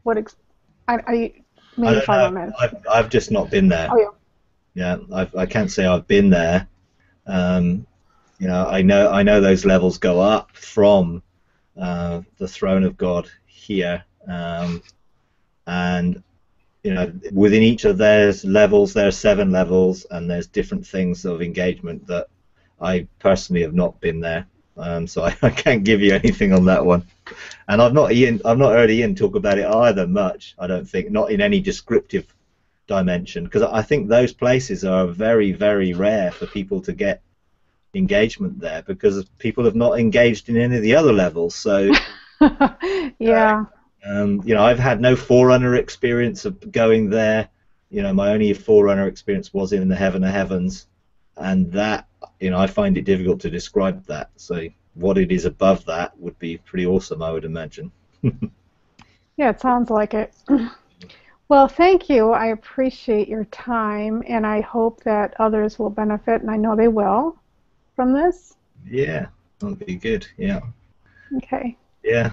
Maybe I don't follow know. me. I've just not been there. Oh, Yeah, I can't say I've been there. I know those levels go up from the throne of God here. And within each of those levels there are 7 levels, and there's different things of engagement that I personally have not been there, so I can't give you anything on that one. And I've not heard Ian talk about it either much, I don't think, not in any descriptive dimension, because I think those places are very, very rare for people to get engagement there, because people have not engaged in any of the other levels. So yeah. I've had no Forerunner experience of going there. My only Forerunner experience was in the Heaven of Heavens, and that, I find it difficult to describe that. So what it is above that would be pretty awesome, I would imagine. Yeah, it sounds like it. Well, thank you. I appreciate your time, and I hope that others will benefit, and I know they will, from this. Yeah, that'll be good. Yeah. Okay. Yeah.